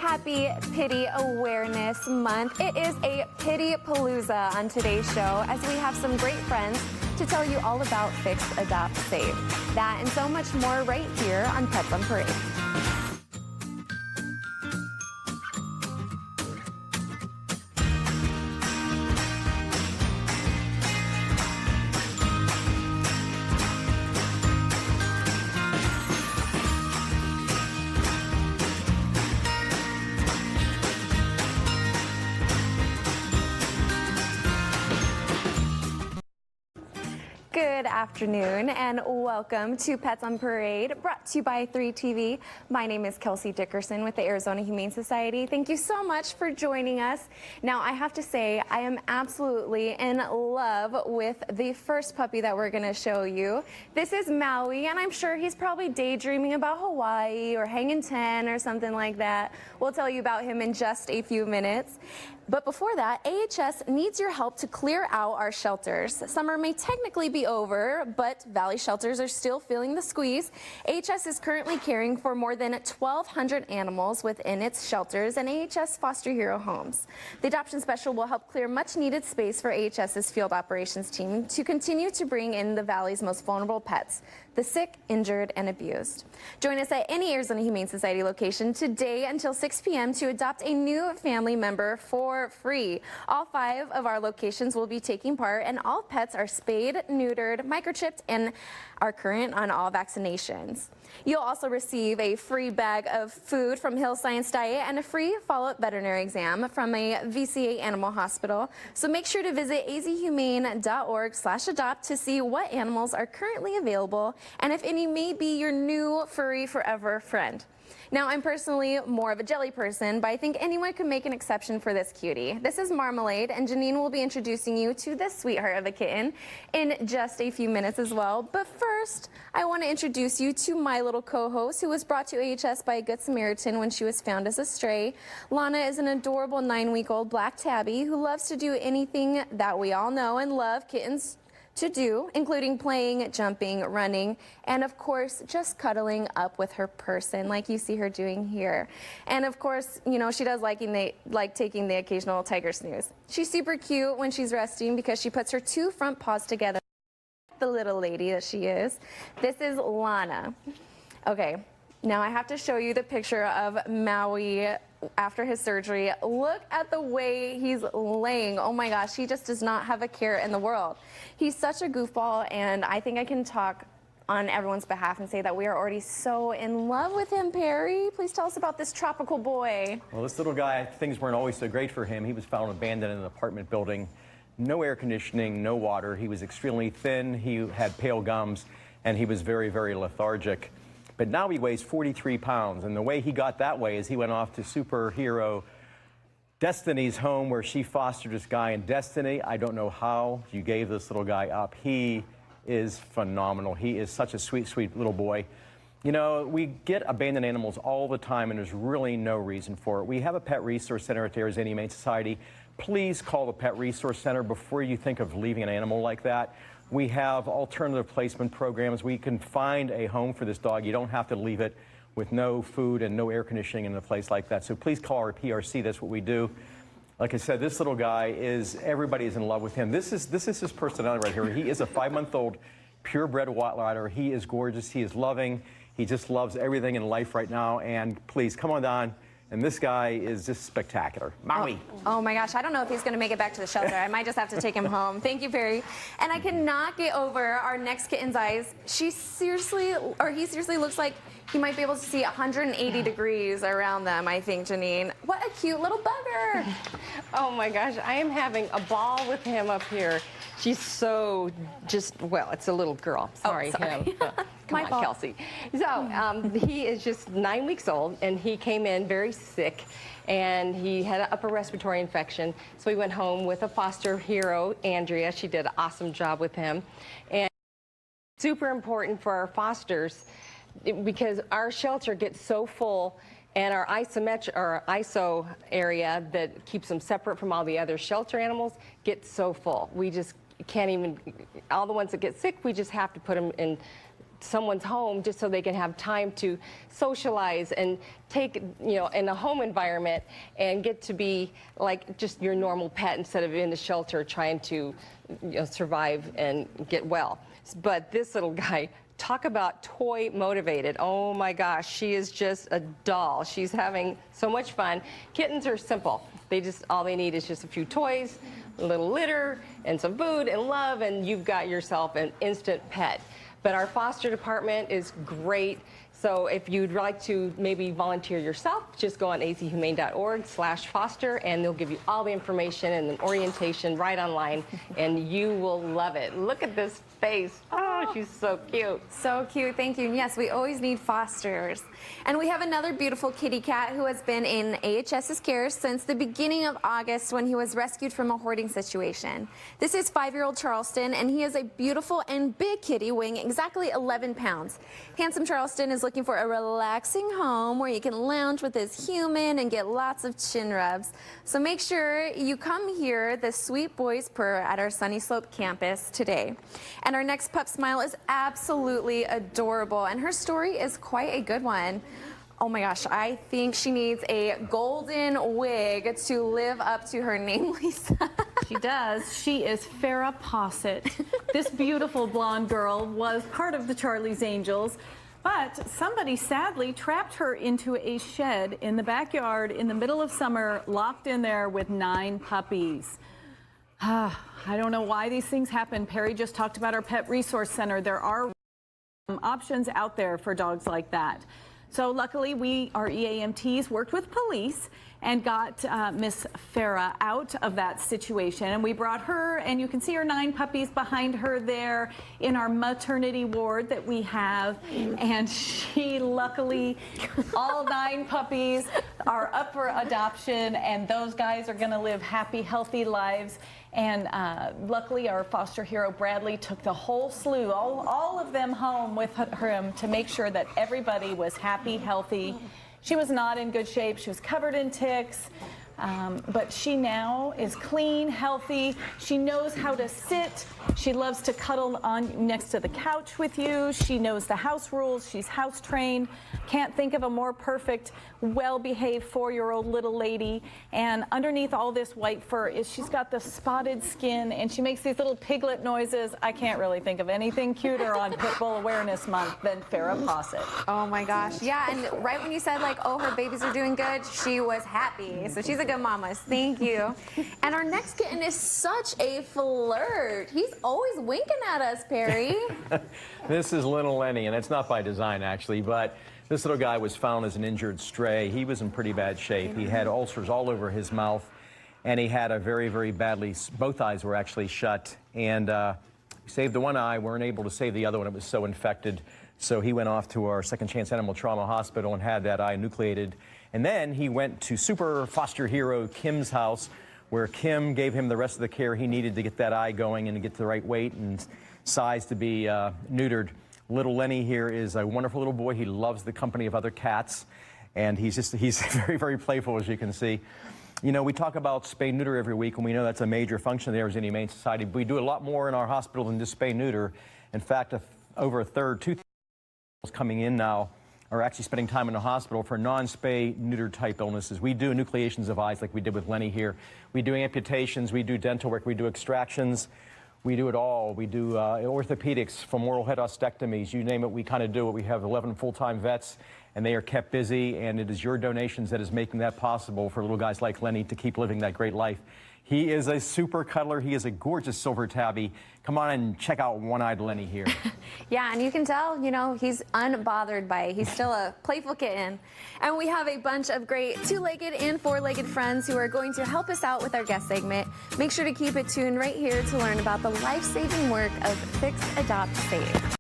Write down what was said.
Happy Pity Awareness Month. It is a Pity Palooza on today's show as we have some great friends to tell you all about Fix, Adopt, Save. That and so much more right here on Pets on Parade. Good afternoon and welcome to Pets on Parade, brought to you by 3TV. My name is Kelsey Dickerson with the Arizona Humane Society. Thank you so much for joining us. Now, I have to say, I am absolutely in love with the first puppy that we're going to show you. This is Maui, and I'm sure he's probably daydreaming about Hawaii or hanging 10 or something like that. We'll tell you about him in just a few minutes. But before that, AHS needs your help to clear out our shelters. Summer may technically be over, but Valley shelters are still feeling the squeeze. AHS is currently caring for more than 1,200 animals within its shelters and AHS Foster Hero homes. The adoption special will help clear much needed space for AHS's field operations team to continue to bring in the Valley's most vulnerable pets, the sick, injured, and abused. Join us at any Arizona Humane Society location today until 6 p.m. to adopt a new family member for free. All 5 of our locations will be taking part, and all pets are spayed, neutered, microchipped, and are current on all vaccinations. You'll also receive a free bag of food from Hill Science Diet and a free follow-up veterinary exam from a VCA animal hospital. So make sure to visit azhumane.org/adopt to see what animals are currently available and if any may be your new furry forever friend. Now, I'm personally more of a jelly person, but I think anyone could make an exception for this cutie. This is Marmalade, and Janine will be introducing you to this sweetheart of a kitten in just a few minutes as well. But first, I want to introduce you to my little co-host, who was brought to AHS by a Good Samaritan when she was found as a stray. Lana is an adorable 9-week-old black tabby who loves to do anything that we all know and love kittens to do, including playing, jumping, running, and of course, just cuddling up with her person like you see her doing here. And of course, you know, she does like taking the occasional tiger snooze. She's super cute when she's resting because she puts her 2 front paws together, the little lady that she is. This is Lana. Okay, now I have to show you the picture of Maui after his surgery. Look at the way he's laying. Oh my gosh, he just does not have a care in the world. He's such a goofball, and I think I can talk on everyone's behalf and say that we are already so in love with him. Perry, please tell us about this tropical boy. Well, this little guy, things weren't always so great for him. He was found abandoned in an apartment building. No air conditioning, no water. He was extremely thin. He had pale gums, and he was very, very lethargic. But now he weighs 43 pounds, and the way he got that way is he went off to superhero Destiny's home, where she fostered this guy. And Destiny, I don't know how you gave this little guy up. He is phenomenal. He is such a sweet, sweet little boy. You know, we get abandoned animals all the time, and there's really no reason for it. We have a pet resource center at the Arizona Humane Society. Please call the Pet Resource Center before you think of leaving an animal like that. We have alternative placement programs. We can find a home for this dog. You don't have to leave it with no food and no air conditioning in a place like that. So please call our PRC. That's what we do. Like I said, this little guy everybody is in love with him. This is his personality right here. He is a 5-month-old purebred Rottweiler. He is gorgeous. He is loving. He just loves everything in life right now. And please come on down. And this guy is just spectacular. Maui. Oh my gosh, I don't know if he's going to make it back to the shelter. I might just have to take him home. Thank you, Perry. And I cannot get over our next kitten's eyes. He seriously looks like he might be able to see 180 degrees around them, I think, Janine. What a cute little bugger. Oh my gosh, I am having a ball with him up here. She's so well, it's a little girl. Sorry. Him. Come on, Kelsey. So he is just 9 weeks old, and he came in very sick, and he had an upper respiratory infection. So we went home with a foster hero, Andrea. She did an awesome job with him. And super important for our fosters because our shelter gets so full, and our ISO area that keeps them separate from all the other shelter animals gets so full. We just can't even, all the ones that get sick, we just have to put them in someone's home just so they can have time to socialize and take, in a home environment and get to be like just your normal pet instead of in the shelter trying to survive and get well. But this little guy, talk about toy motivated. Oh my gosh, she is just a doll. She's having so much fun. Kittens are simple. All they need is just a few toys, a little litter, and some food and love, and you've got yourself an instant pet. But our foster department is great. So if you'd like to maybe volunteer yourself, just go on azhumane.org/foster, and they'll give you all the information and an orientation right online, and you will love it. Look at this face. Oh, she's so cute. So cute. Thank you. And yes, we always need fosters. And we have another beautiful kitty cat who has been in AHS's care since the beginning of August when he was rescued from a hoarding situation. This is 5-year-old Charleston, and he is a beautiful and big kitty weighing exactly 11 pounds. Handsome Charleston is looking for a relaxing home where you can lounge with his human and get lots of chin rubs. So make sure you come hear the sweet boys purr at our Sunny Slope campus today. And our next pup Smile is absolutely adorable, and her story is quite a good one. Oh my gosh, I think she needs a golden wig to live up to her name, Lisa. She does. She is Farrah Posset. This beautiful blonde girl was part of the Charlie's Angels, but somebody sadly trapped her into a shed in the backyard in the middle of summer, locked in there with 9 puppies. I don't know why these things happen. Perry just talked about our Pet Resource Center. There are options out there for dogs like that. So luckily, our EAMTs worked with police and got Miss Farrah out of that situation. And we brought her, and you can see her 9 puppies behind her there in our maternity ward that we have. And she, luckily, all 9 puppies are up for adoption, and those guys are going to live happy, healthy lives. And luckily, our foster hero, Bradley, took the whole slew, all of them home with him to make sure that everybody was happy, healthy. She was not in good shape. She was covered in ticks. But she now is clean, healthy. She knows how to sit. She loves to cuddle on next to the couch with you. She knows the house rules. She's house trained. Can't think of a more perfect, well-behaved 4-year-old little lady. And underneath all this white fur is she's got the spotted skin, and she makes these little piglet noises. I can't really think of anything cuter on Pitbull Awareness Month than Farrah Posset. Oh my gosh. Yeah, and right when you said like, oh, her babies are doing good, she was happy. So she's a good mama. Thank you. And our next kitten is such a flirt. He's always winking at us, Perry. This is little Lenny, and it's not by design, actually, but this little guy was found as an injured stray. He was in pretty bad shape. He had ulcers all over his mouth, and he had a very, very badly, both eyes were actually shut. And we saved the one eye, weren't able to save the other one. It was so infected. So he went off to our Second Chance Animal Trauma Hospital and had that eye nucleated. And then he went to super foster hero Kim's house, where Kim gave him the rest of the care he needed to get that eye going and to get the right weight and size to be neutered. Little Lenny here is a wonderful little boy. He loves the company of other cats, and he's very, very playful, as you can see. You know, we talk about spay-neuter every week, and we know that's a major function of the Arizona Humane Society. But we do a lot more in our hospital than just spay-neuter. In fact, over a third, 2/3 coming in now are actually spending time in the hospital for non-spay-neuter type illnesses. We do enucleations of eyes like we did with Lenny here. We do amputations, we do dental work, we do extractions. We do it all. We do orthopedics, femoral head ostectomies, you name it, we kind of do it. We have 11 full-time vets, and they are kept busy, and it is your donations that is making that possible for little guys like Lenny to keep living that great life. He is a super cuddler. He is a gorgeous silver tabby. Come on and check out one-eyed Lenny here. Yeah, and you can tell, you know, he's unbothered by it. He's still a playful kitten. And we have a bunch of great 2-legged and 4-legged friends who are going to help us out with our guest segment. Make sure to keep it tuned right here to learn about the life-saving work of Fix, Adopt, Save.